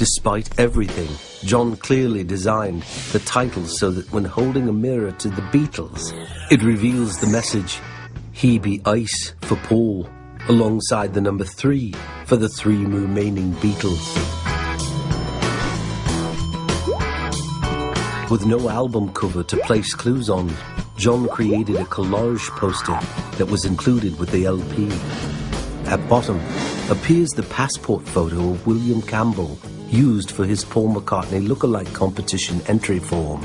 Despite everything, John clearly designed the title so that when holding a mirror to the Beatles, it reveals the message, "He be ice" for Paul, alongside the number 3 for the 3 remaining Beatles. With no album cover to place clues on, John created a collage poster that was included with the LP. At bottom appears the passport photo of William Campbell, used for his Paul McCartney lookalike competition entry form.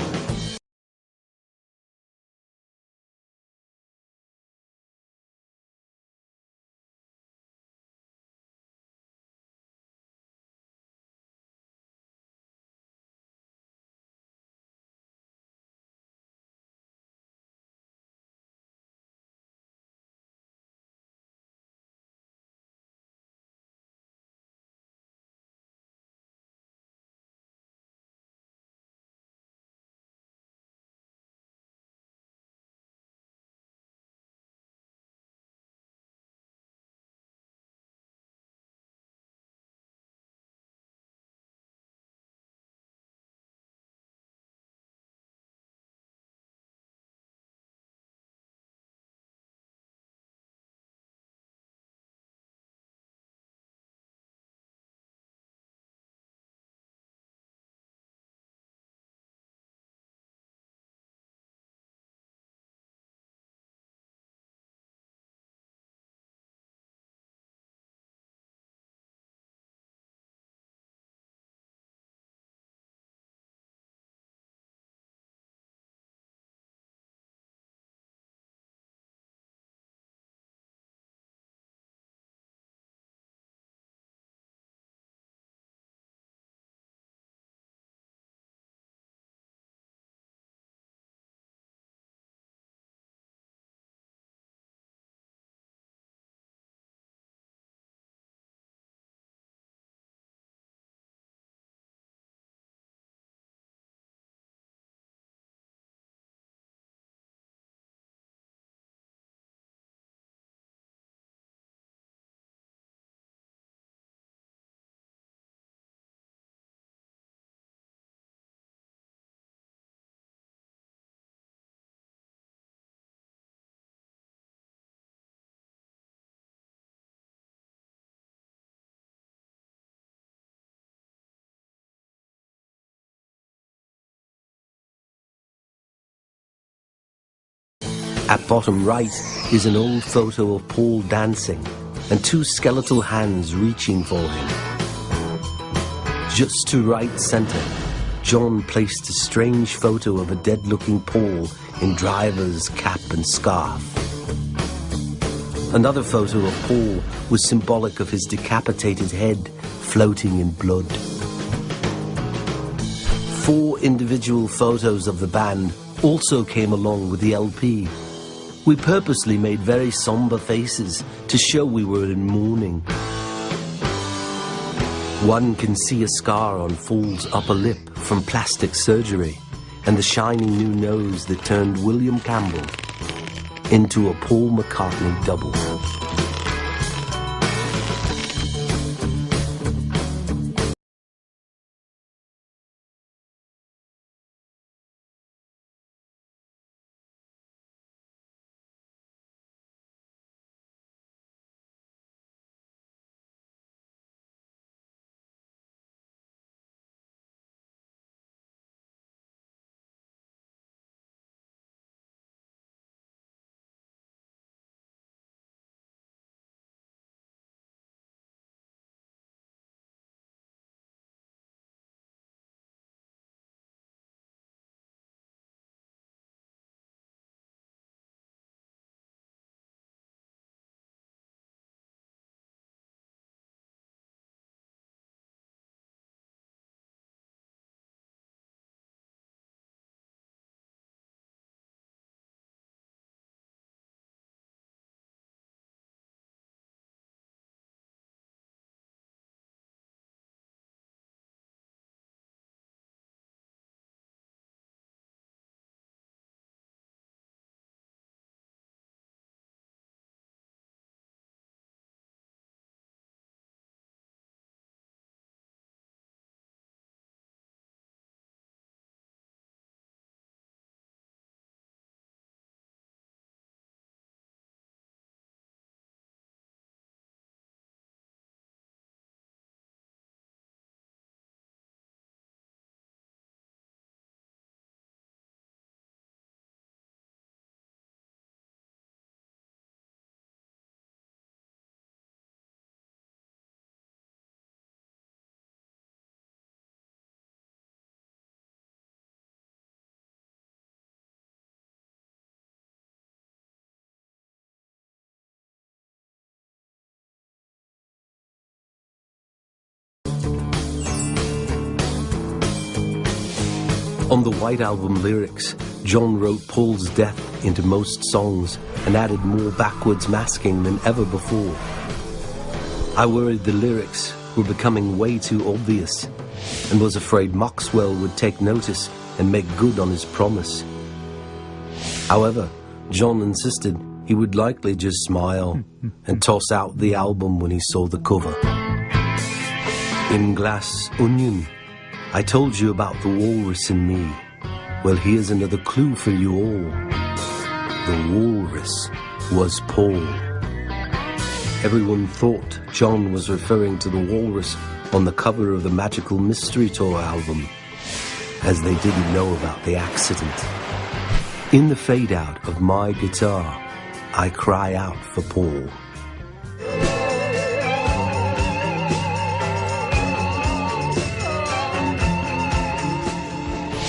At bottom right is an old photo of Paul dancing and 2 skeletal hands reaching for him. Just to right center, John placed a strange photo of a dead-looking Paul in driver's cap and scarf. Another photo of Paul was symbolic of his decapitated head floating in blood. 4 individual photos of the band also came along with the LP. We purposely made very somber faces to show we were in mourning. One can see a scar on Paul's upper lip from plastic surgery and the shining new nose that turned William Campbell into a Paul McCartney double. On the White Album lyrics, John wrote Paul's death into most songs and added more backwards masking than ever before. I worried the lyrics were becoming way too obvious and was afraid Maxwell would take notice and make good on his promise. However, John insisted he would likely just smile and toss out the album when he saw the cover. In Glass Onion, I told you about the walrus in me. Well, here's another clue for you all. The walrus was Paul. Everyone thought John was referring to the walrus on the cover of the Magical Mystery Tour album, as they didn't know about the accident. In the fade-out of my guitar, I cry out for Paul.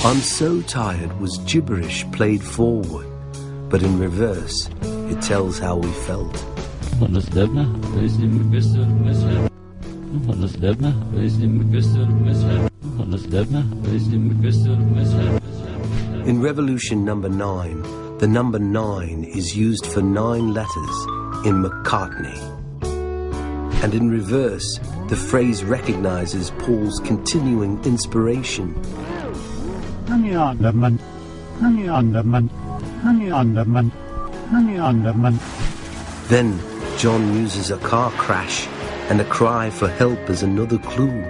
I'm so tired was gibberish played forward, but in reverse, it tells how we felt. In Revolution number 9, the number 9 is used for 9 letters in McCartney. And in reverse, the phrase recognizes Paul's continuing inspiration. Honey Underman, Honey Underman, Honey Underman, Honey Underman. Then John uses a car crash and a cry for help as another clue.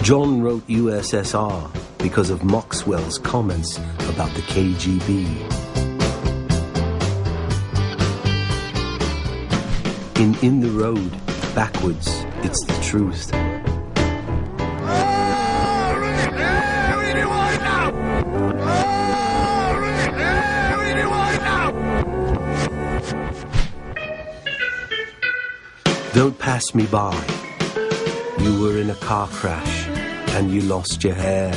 John wrote USSR because of Maxwell's comments about the KGB. In the Road, backwards, it's the truth. Don't pass me by. You were in a car crash and you lost your hair.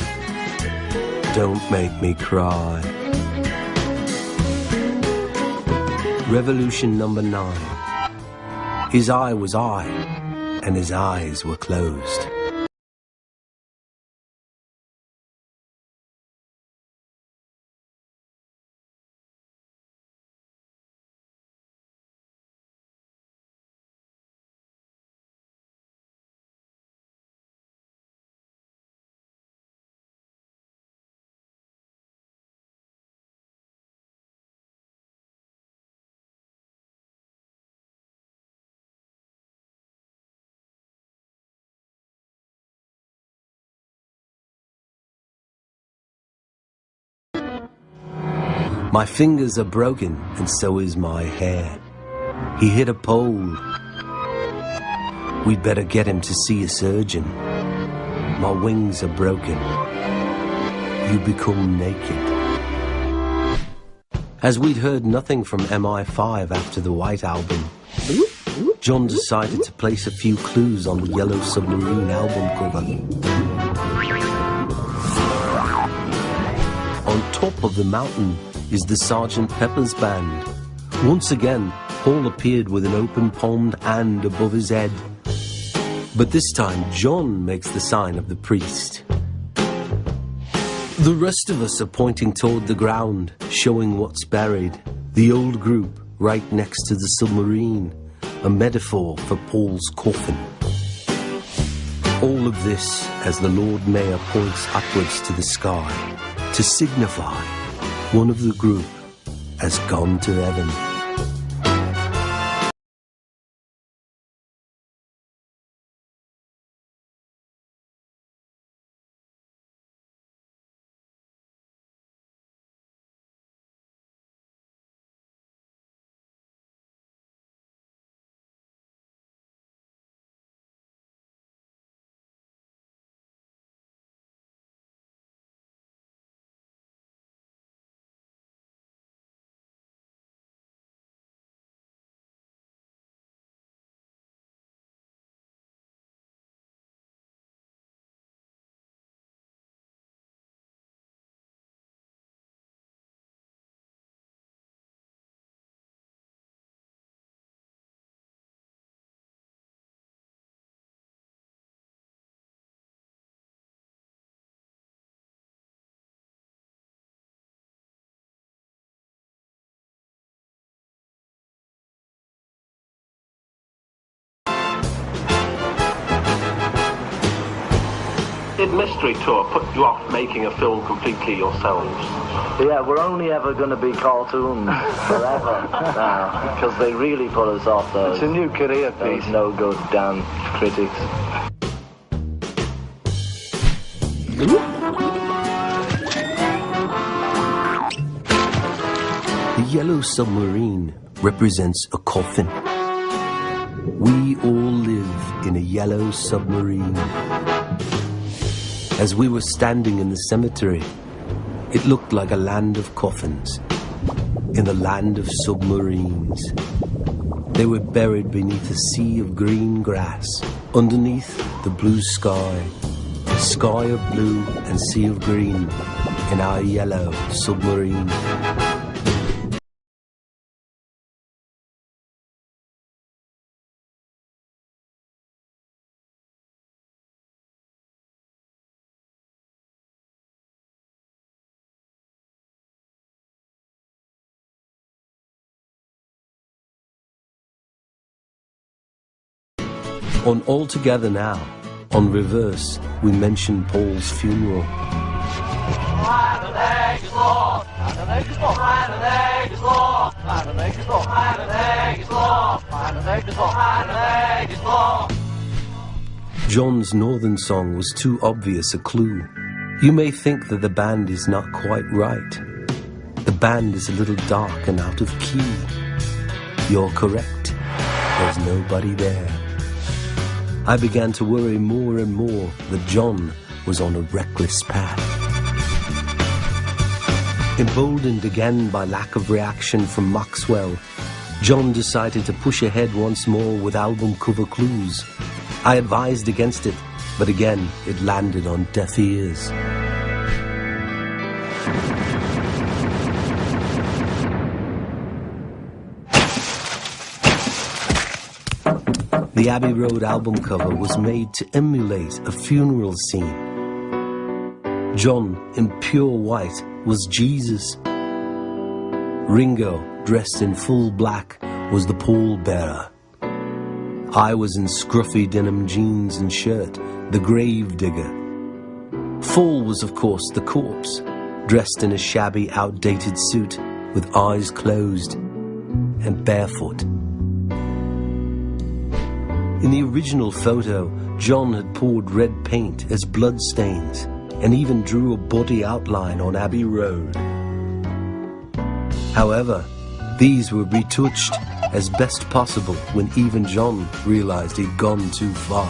Don't make me cry. Revolution number 9. His eye was I, and his eyes were closed. My fingers are broken, and so is my hair. He hit a pole. We'd better get him to see a surgeon. My wings are broken. You become naked. As we'd heard nothing from MI5 after the White Album, John decided to place a few clues on the Yellow Submarine album cover. On top of the mountain is the Sgt. Pepper's Band. Once again, Paul appeared with an open-palmed hand above his head. But this time, John makes the sign of the priest. The rest of us are pointing toward the ground, showing what's buried. The old group right next to the submarine, a metaphor for Paul's coffin. All of this as the Lord Mayor points upwards to the sky to signify one of the group has gone to heaven. Did Mystery Tour put you off making a film completely yourselves? Yeah, we're only ever going to be cartoons forever now, because they really put us off those. It's a new career piece. Those no good damn critics. The yellow submarine represents a coffin. We all live in a yellow submarine. As we were standing in the cemetery, it looked like a land of coffins, in a land of submarines. They were buried beneath a sea of green grass, underneath the blue sky of blue and sea of green, in our yellow submarine. On All Together Now, on reverse, we mention Paul's funeral. John's Northern song was too obvious a clue. You may think that the band is not quite right. The band is a little dark and out of key. You're correct. There's nobody there. I began to worry more and more that John was on a reckless path. Emboldened again by lack of reaction from Maxwell, John decided to push ahead once more with album cover clues. I advised against it, but again it landed on deaf ears. The Abbey Road album cover was made to emulate a funeral scene. John, in pure white, was Jesus. Ringo, dressed in full black, was the pallbearer. I was in scruffy denim jeans and shirt, the grave digger. Full was, of course, the corpse, dressed in a shabby, outdated suit, with eyes closed and barefoot. In the original photo, John had poured red paint as blood stains and even drew a body outline on Abbey Road. However, these were retouched as best possible when even John realized he'd gone too far.